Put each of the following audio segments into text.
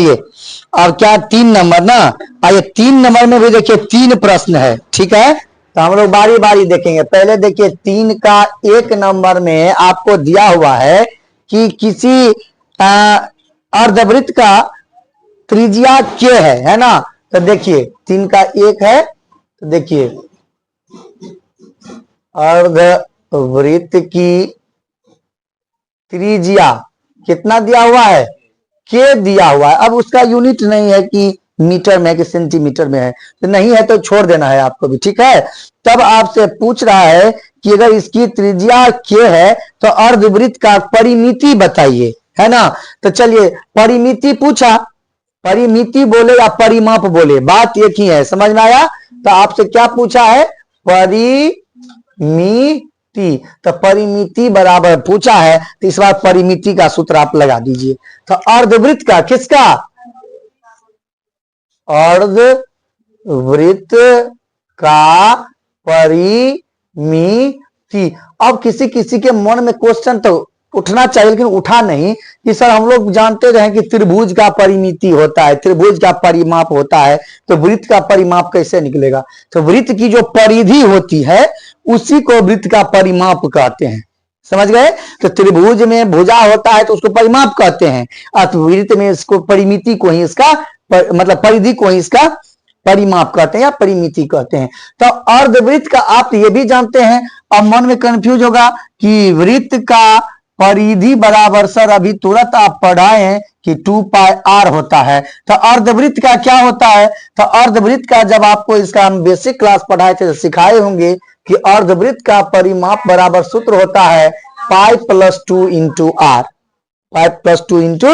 चलिए अब क्या 3 नंबर ना, आइए 3 नंबर में भी देखिए 3 प्रश्न है, ठीक है। तो हम लोग बारी बारी देखेंगे। पहले देखिए 3 का 1 नंबर में आपको दिया हुआ है कि किसी अर्धवृत्त का त्रिज्या क्या है ना। तो देखिए 3 का 1 है, तो देखिए अर्धवृत्त की त्रिज्या कितना दिया हुआ है, के दिया हुआ है। अब उसका यूनिट नहीं है कि मीटर में है कि सेंटीमीटर में है, तो नहीं है तो छोड़ देना है आपको भी, ठीक है। तब आपसे पूछ रहा है कि अगर इसकी त्रिज्या के है तो अर्धवृत्त का परिमिति बताइए, है ना। तो चलिए परिमिति पूछा, परिमिति बोले या परिमाप बोले बात एक ही है, समझ में आया। तो आपसे क्या पूछा है, परिमिति। तो परिमिति बराबर पूछा है, तो इस बार परिमिति का सूत्र आप लगा दीजिए। तो अर्धवृत्त का, किसका, अर्धवृत्त का परिमिति। अब किसी किसी के मन में क्वेश्चन तो उठना चाहिए, लेकिन उठा नहीं कि सर हम लोग जानते रहे कि त्रिभुज का परिमिति होता है, त्रिभुज का परिमाप होता है, तो वृत्त का परिमाप कैसे निकलेगा। तो वृत्त की जो परिधि होती है उसी को वृत्त का परिमाप कहते हैं, समझ गए। तो त्रिभुज में भुजा होता है तो उसको परिमाप कहते हैं, और वृत्त में इसको परिमिति को ही इसका मतलब परिधि को ही इसका परिमाप कहते हैं या परिमिति कहते हैं। तो अर्धवृत्त का आप ये भी जानते हैं। अब मन में कंफ्यूज होगा कि वृत्त का परिधि बराबर, सर अभी तुरंत आप पढ़ाए कि 2 पाई r होता है। तो अर्धवृत्त का क्या होता है, तो अर्धवृत्त का जब आपको इसका हम बेसिक क्लास पढ़ाए थे तो सिखाए होंगे कि अर्धवृत्त का परिमाप बराबर सूत्र होता है pi plus 2 into R, pi plus 2 into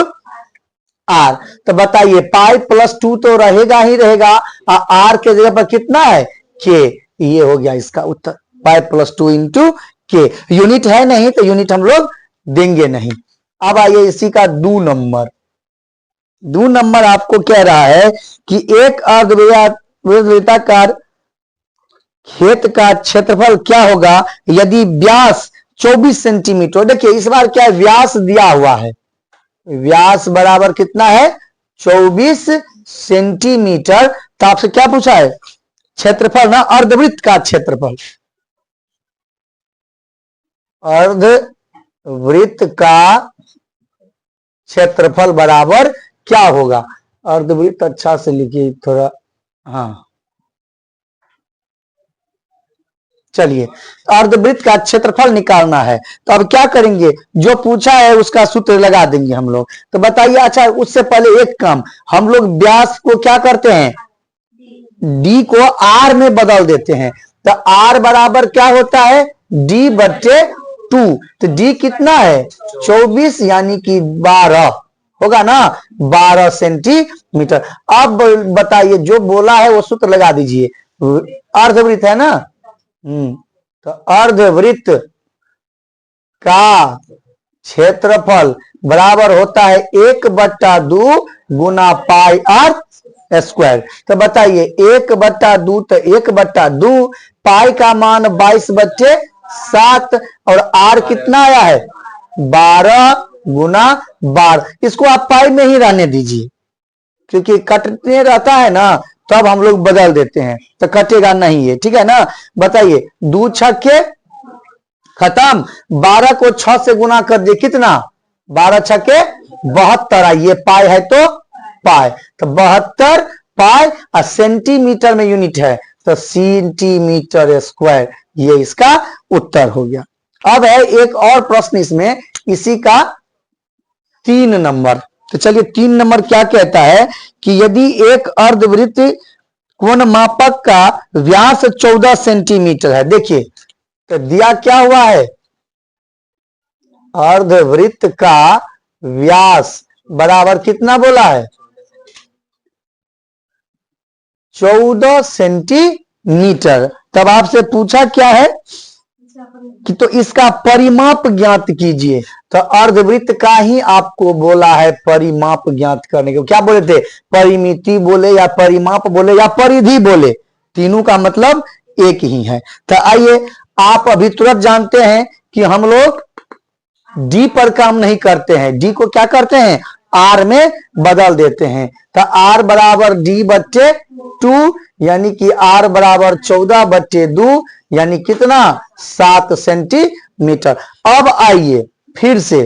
R. तो बताइए पाई प्लस 2 तो रहेगा ही रहेगा, और आर के जगह पर कितना है, के। ये हो गया इसका उत्तर, पाई प्लस 2 इंटू के। यूनिट है नहीं तो यूनिट हम लोग देंगे नहीं। अब आइए इसी का 2 नंबर। 2 नंबर आपको कह रहा है कि एक अर्धवृत्ताकार खेत का क्षेत्रफल क्या होगा यदि व्यास 24 सेंटीमीटर। देखिए इस बार क्या व्यास दिया हुआ है, व्यास बराबर कितना है, 24 सेंटीमीटर। तो आपसे क्या पूछा है, क्षेत्रफल ना, अर्धवृत्त का क्षेत्रफल। अर्धवृत्त का क्षेत्रफल बराबर क्या होगा। अर्धवृत्त अच्छा से लिखिए थोड़ा, हाँ चलिए अर्धवृत्त का क्षेत्रफल निकालना है। तो अब क्या करेंगे, जो पूछा है उसका सूत्र लगा देंगे हम लोग। तो बताइए, अच्छा उससे पहले एक काम, हम लोग व्यास को क्या करते हैं, डी को आर में बदल देते हैं। तो आर बराबर क्या होता है, डी बटे 2। तो डी कितना है, 24 यानी कि 12 होगा ना, 12 सेंटीमीटर। अब बताइए जो बोला है वो सूत्र लगा दीजिए। अर्धवृत्त है ना, तो अर्धवृत्त का क्षेत्रफल बराबर होता है 1/2 गुना पाई आर स्क्वायर। तो बताइए 1/2 तो 1/2, पाई का मान 22/7 और आर कितना आया है 12 गुना 12। इसको आप पाई में ही रहने दीजिए, क्योंकि कटने रहता है ना तब हम लोग बदल देते हैं, तो कटेगा नहीं है, ठीक है ना। बताइए 2 छक्के खत्म, 12 को 6 से गुना कर दिए, कितना 12 छक्के 72। ये पाई है तो पाई, तो 72 पाई, और सेंटीमीटर में यूनिट है तो सेंटीमीटर स्क्वायर। ये इसका उत्तर हो गया। अब है एक और प्रश्न इसमें, इसी का 3 नंबर। तो चलिए 3 नंबर क्या कहता है कि यदि एक अर्धवृत्त कोण मापक का व्यास 14 सेंटीमीटर है। देखिए तो दिया क्या हुआ है, अर्धवृत्त का व्यास बराबर कितना बोला है, 14 सेंटीमीटर। तब आपसे पूछा क्या है कि तो इसका परिमाप ज्ञात कीजिए। तो अर्धवृत्त का ही आपको बोला है परिमाप ज्ञात करने को। क्या बोले थे, परिमिति बोले या परिमाप बोले या परिधि बोले, तीनों का मतलब एक ही है। तो आइए आप अभी तुरंत जानते हैं कि हम लोग डी पर काम नहीं करते हैं, डी को क्या करते हैं, आर में बदल देते हैं। तो आर बराबर डी बट्टे 2 यानी कि आर बराबर 14/2 यानी कितना 7 सेंटीमीटर। अब आइए फिर से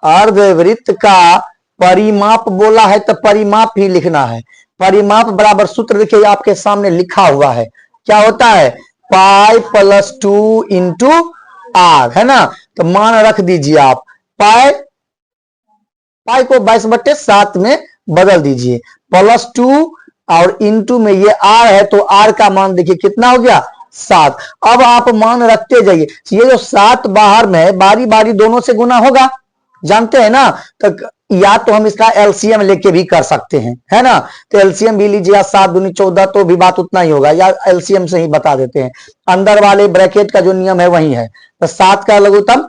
अर्धवृत्त का परिमाप बोला है तो परिमाप ही लिखना है। परिमाप बराबर सूत्र देखिए आपके सामने लिखा हुआ है, क्या होता है पाई प्लस 2 इंटू आर, है ना। तो मान रख दीजिए आप पाई को 22/7 में बदल दीजिए, प्लस 2 और इंटू में ये आर है तो आर का मान देखिए कितना हो गया 7। अब आप मान रखते जाइए, ये जो 7 बाहर में बारी बारी दोनों से गुना होगा, जानते हैं ना। तो या तो हम इसका एलसीएम लेके भी कर सकते हैं, है ना। तो एलसीएम भी लीजिए, 7 दूनी 14 तो भी बात उतना ही होगा, या एलसीएम से ही बता देते हैं। अंदर वाले ब्रैकेट का जो नियम है वही है। तो 7 का लघुत्तम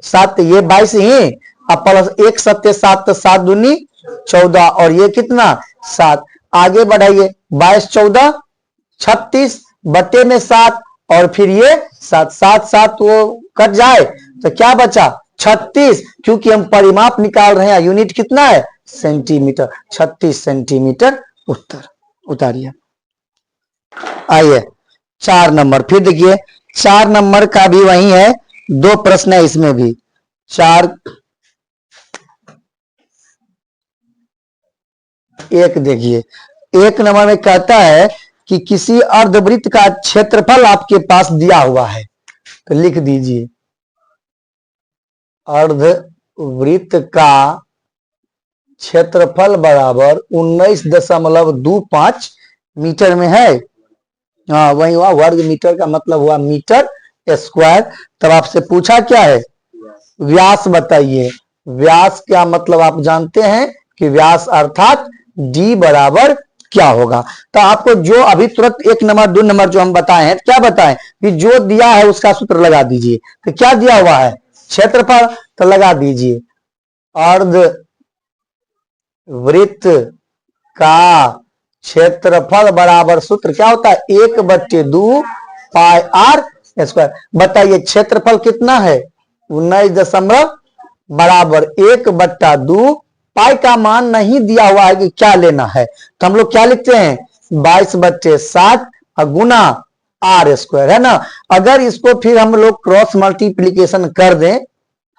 7, ये 22 ही, अब प्लस 1 7 7 तो 7 दूनी 14 और ये कितना 7। आगे बढ़ाइए 22 14 36 बटे में 7 और फिर ये 7 7 7 वो कट जाए तो क्या बचा 36, क्योंकि हम परिमाप निकाल रहे हैं, यूनिट कितना है सेंटीमीटर, 36 सेंटीमीटर उत्तर। उतारिए। आइए 4 नंबर, फिर देखिए 4 नंबर का भी वही है, 2 प्रश्न है इसमें भी। 4 एक देखिए, 1 नंबर में कहता है कि किसी अर्धवृत्त का क्षेत्रफल आपके पास दिया हुआ है, तो लिख दीजिए अर्धवृत्त का क्षेत्रफल बराबर 19.25 मीटर में है। हाँ वही हुआ, वर्ग मीटर का मतलब हुआ मीटर स्क्वायर। तब आपसे पूछा क्या है व्यास बताइए। व्यास क्या मतलब आप जानते हैं कि व्यास अर्थात डी बराबर क्या होगा। तो आपको जो अभी तुरंत 1 नंबर 2 नंबर जो हम बताए हैं, क्या बताएं कि जो दिया है उसका सूत्र लगा दीजिए। तो क्या दिया हुआ है क्षेत्रफल, तो लगा दीजिए अर्धवृत्त का क्षेत्रफल बराबर सूत्र क्या होता है 1/2 पाई आर स्क्वायर। बताइए क्षेत्रफल कितना है 19 बराबर 1/2, पाई का मान नहीं दिया हुआ है कि क्या लेना है, तो हम लोग क्या लिखते हैं 22/7 गुना आर स्क्वायर, है ना। अगर इसको फिर हम लोग क्रॉस मल्टीप्लीकेशन कर दें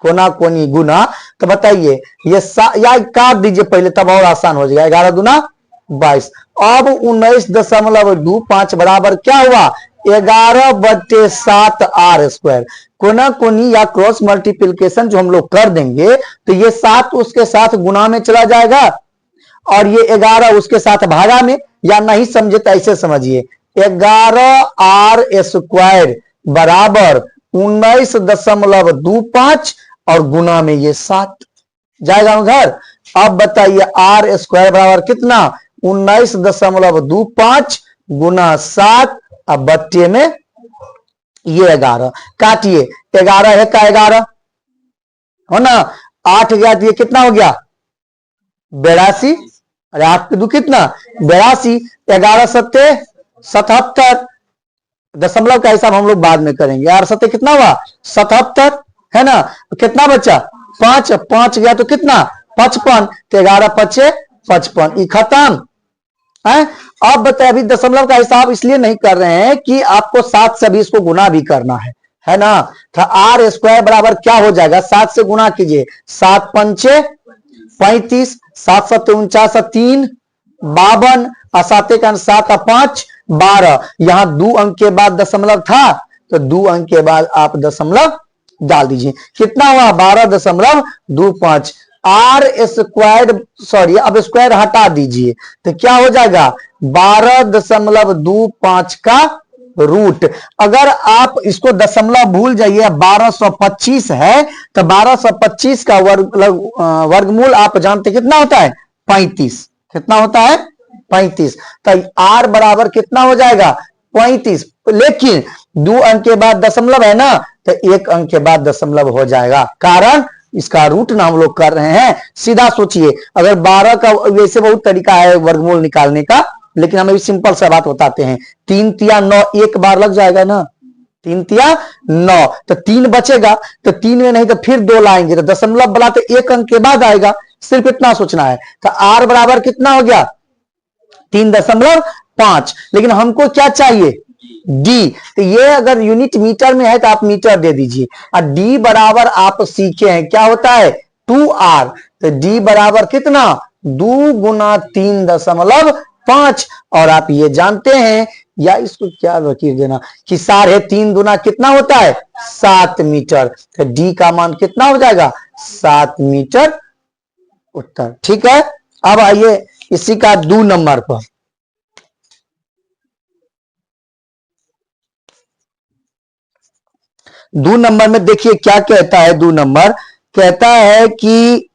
कोना कोनी गुना, तो बताइए ये या काट दीजिए पहले, तब और आसान हो जाएगा। 11 दूना 22। अब 19.25 बराबर क्या हुआ 11/7 आर स्क्वायर। कोना कोनी या क्रॉस मल्टीप्लिकेशन जो हम लोग कर देंगे तो ये 7 उसके साथ गुना में चला जाएगा और ये 11 उसके साथ भागा में, या नहीं समझे तो ऐसे समझिए 11 आर स्क्वायर बराबर 19.25 और गुना में ये 7 जाएगा उधर। अब बताइए आर स्क्वायर बराबर कितना 19.25 गुना 7 अब बट्टे में ये 11, काटिए 11 है का 11 हो ना, 8 गया तो ये कितना हो गया 82, अरे 8 2 कितना 82, 11 7 77, दशमलव का हिसाब हम लोग बाद में करेंगे। 8 7 कितना हुआ 77, है ना। कितना बचा 5 5 गया तो कितना 55, तो 11 5 55, खत्म है। अब बताइए अभी दशमलव का हिसाब इसलिए नहीं कर रहे हैं कि आपको 7 से भी इसको गुना भी करना है ना। तो आर स्क्वायर बराबर क्या हो जाएगा 7 से गुना कीजिए, 7 5 35, 7 7 49, 3 52, 7 का 7 5 12। यहां 2 अंक के बाद दशमलव था तो 2 अंक के बाद आप दशमलव डाल दीजिए, कितना हुआ 12.25। आर स्क्वायर सॉरी अब स्क्वायर हटा दीजिए तो क्या हो जाएगा 12.25 का रूट। अगर आप इसको दशमलव भूल जाइए 1225 है तो 1225 का वर्गमूल आप जानते कितना होता है 35, कितना होता है 35। तो आर बराबर कितना हो जाएगा 35, लेकिन 2 अंक के बाद दशमलव है ना तो 1 अंक के बाद दशमलव हो जाएगा, कारण इसका रूट ना हम लोग कर रहे हैं। सीधा सोचिए अगर 12 का वैसे बहुत तरीका है वर्गमूल निकालने का, लेकिन हम सिंपल सा बात बताते हैं 3 3 9 एक बार लग जाएगा ना, 3 तिया 9, तो 3 बचेगा, तो 3 में नहीं तो फिर 2 लाएंगे, तो दशमलव वाला तो 1 अंक के बाद आएगा, सिर्फ इतना सोचना है। तो r बराबर कितना हो गया 3.5। लेकिन हमको क्या चाहिए d, तो ये अगर यूनिट मीटर में है तो आप मीटर दे दीजिए, और d बराबर आप सीखे हैं क्या होता है 2r, तो d बराबर कितना 2 गुना 3.5, और आप ये जानते हैं, या इसको क्या लकीर देना कि 3.5 गुना कितना होता है 7 मीटर, तो d का मान कितना हो जाएगा 7 मीटर उत्तर। ठीक है, अब आइए इसी का 2 नंबर पर। 2 नंबर में देखिए क्या कहता है। 2 नंबर कहता है कि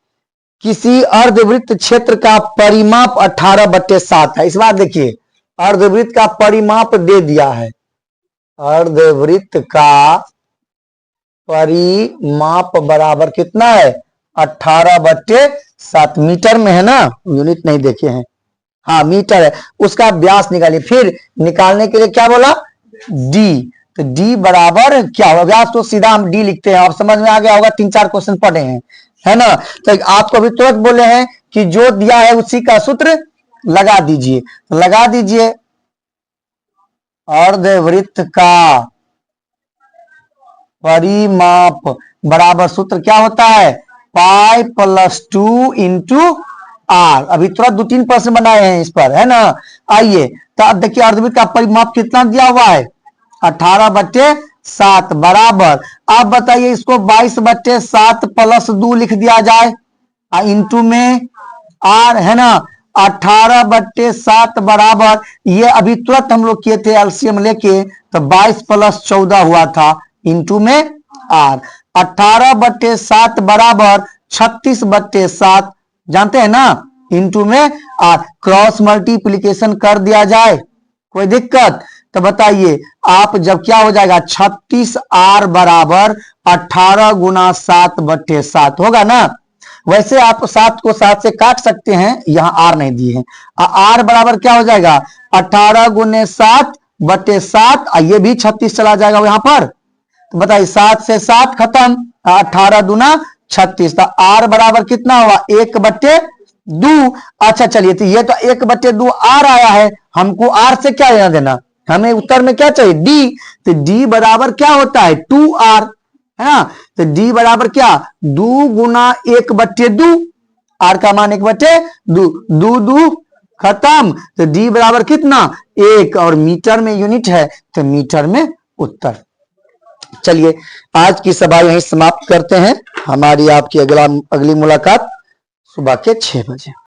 किसी अर्धवृत्त क्षेत्र का परिमाप 18/7 है। इस बार देखिए अर्धवृत्त का परिमाप दे दिया है, अर्धवृत्त का परिमाप बराबर कितना है 18/7, मीटर में है ना, यूनिट नहीं देखे हैं, हाँ मीटर है। उसका व्यास निकालिए, फिर निकालने के लिए क्या बोला d, तो d बराबर क्या होगा, व्यास तो सीधा हम d लिखते हैं, आप समझ में आ गया होगा, 3-4 क्वेश्चन पढ़े हैं, है ना। तो आपको अभी तुरंत बोले हैं कि जो दिया है उसी का सूत्र लगा दीजिए, तो लगा दीजिए अर्धवृत्त का परिमाप बराबर सूत्र क्या होता है पाई प्लस 2 इंटू आर। अभी तुरंत 2-3 प्रश्न बनाए हैं इस पर, है ना। आइए तो अब देखिए अर्धवृत्त का परिमाप कितना दिया हुआ है 18/7 बराबर, आप बताइए इसको 22/7 प्लस 2 लिख दिया जाए, इंटू में आर, है ना। 18/7 बराबर, ये अभी तुरंत हम लोग किए थे एलसीएम लेके, तो 22 प्लस 14 हुआ था, इंटू में आर। 18/7 बराबर 36/7, जानते हैं ना, इंटू में आर। क्रॉस मल्टीप्लीकेशन कर दिया जाए, कोई दिक्कत, तो बताइए आप जब क्या हो जाएगा 36r बराबर 18 गुना 7/7 होगा ना। वैसे आप 7 को 7 से काट सकते हैं, यहाँ r नहीं दिए हैं, r बराबर क्या हो जाएगा 18 गुने 7/7, ये भी 36 चला जाएगा यहाँ पर, तो बताइए 7 से 7 खत्म, 18 दूना 36, तो r बराबर कितना हुआ 1/2। अच्छा चलिए, तो ये तो 1/2 r आया है, हमको r से क्या लेना देना, हमें उत्तर में क्या चाहिए d, तो d बराबर क्या होता है 2r, है ना। तो d बराबर क्या 2 गुना 1/2, r का मान 1/2, 2 खत्म, तो d बराबर कितना 1, और मीटर में यूनिट है तो मीटर में उत्तर। चलिए आज की सभा यहीं समाप्त करते हैं, हमारी आपकी अगली मुलाकात सुबह के 6 बजे।